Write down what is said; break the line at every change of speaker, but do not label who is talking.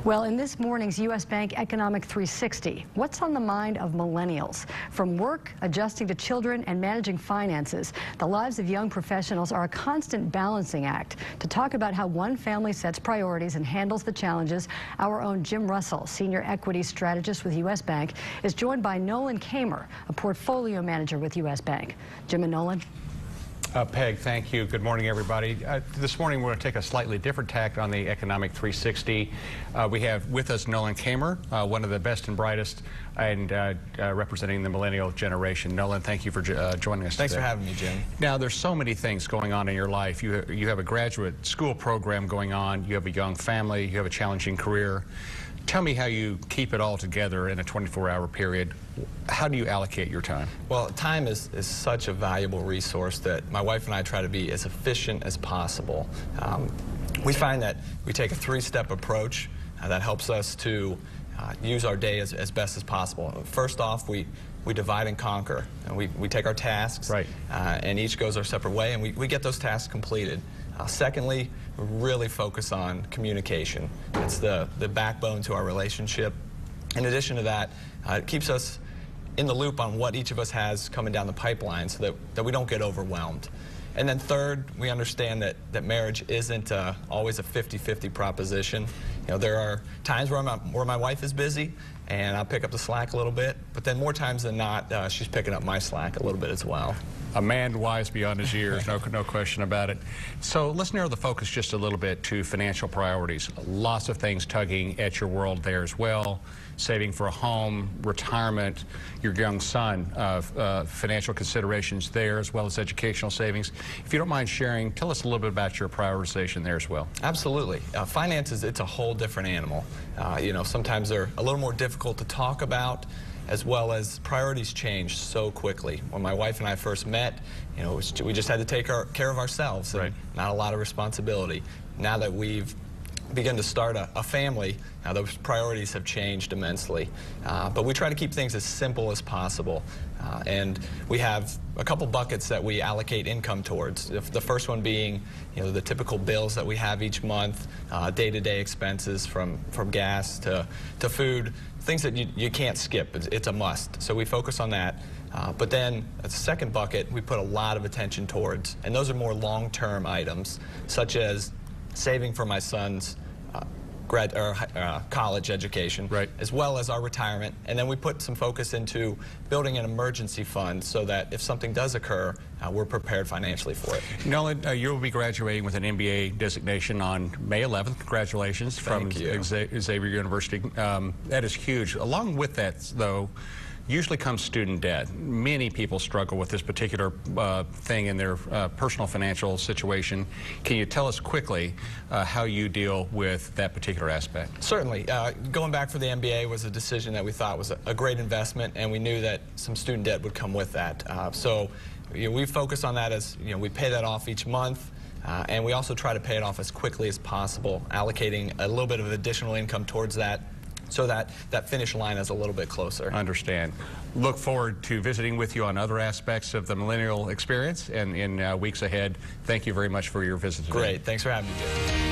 Well, in this morning's U.S. Bank Economic 360, what's on the mind of millennials? From work, adjusting to children, and managing finances, the lives of young professionals are a constant balancing act. To talk about how one family sets priorities and handles the challenges, our own Jim Russell, senior equity strategist with U.S. Bank, is joined by Nolan Kamer, a portfolio manager with U.S. Bank. Jim and Nolan.
Peg, thank you. Good morning, everybody. This morning, we're going to take a slightly different tack on the Economic 360. We have with us Nolan Kamer, one of the best and brightest, and representing the millennial generation. Nolan, thank you for joining us
Thanks
today.
for having me, Jim.
Now, there's so many things going on in your life. You have a graduate school program going on. You have a young family. You have a challenging career. Tell me how you keep it all together in a 24-hour period. How do you allocate your time?
Well, time is such a valuable resource that my wife and I try to be as efficient as possible. We find that we take a three-step approach that helps us to use our day as best as possible. First off, we divide and conquer. And we take our tasks,
right,
and each goes our separate way, and we get those tasks completed. Secondly, we really focus on communication. It's the backbone to our relationship. In addition to that, it keeps us in the loop on what each of us has coming down the pipeline so that we don't get overwhelmed. And then third, we understand that marriage isn't always a 50-50 proposition. You know, there are times where my wife is busy and I'll pick up the slack a little bit, but then more times than not, she's picking up my slack a little bit as well.
A man wise beyond his years, no question about it. So let's narrow the focus just a little bit to financial priorities. Lots of things tugging at your world there as well. Saving for a home, retirement, your young son, financial considerations there, as well as educational savings. If you don't mind sharing, tell us a little bit about your prioritization there as well.
Absolutely. Finances, it's a whole different animal. You know, sometimes they're a little more difficult to talk about, as well as priorities change so quickly. When my wife and I first met, you know, we just had to take care of ourselves, and
right,
not a lot of responsibility. Now that we've begun to start a family, now those priorities have changed immensely. But we try to keep things as simple as possible. And we have a couple buckets that we allocate income towards. The first one being, you know, the typical bills that we have each month, day-to-day expenses from gas to food, things that you can't skip. It's a must. So we focus on that. But then a second bucket we put a lot of attention towards, and those are more long-term items, such as saving for my son's college education,
right,
as well as our retirement. And then we put some focus into building an emergency fund so that if something does occur, we're prepared financially for it.
Nolan, you'll be graduating with an MBA designation on May 11th. Congratulations. From Xavier University. That is huge. Along with that, though, usually comes student debt. Many people struggle with this particular thing in their personal financial situation. Can you tell us quickly how you deal with that particular aspect?
Certainly. Going back for the MBA was a decision that we thought was a great investment, and we knew that some student debt would come with that. So you know, we focus on that as, you know, we pay that off each month. And we also try to pay it off as quickly as possible, allocating a little bit of additional income towards that, so that finish line is a little bit closer.
Understand. Look forward to visiting with you on other aspects of the millennial experience and in weeks ahead. Thank you very much for your visit today.
Great. Thanks for having me, Jim.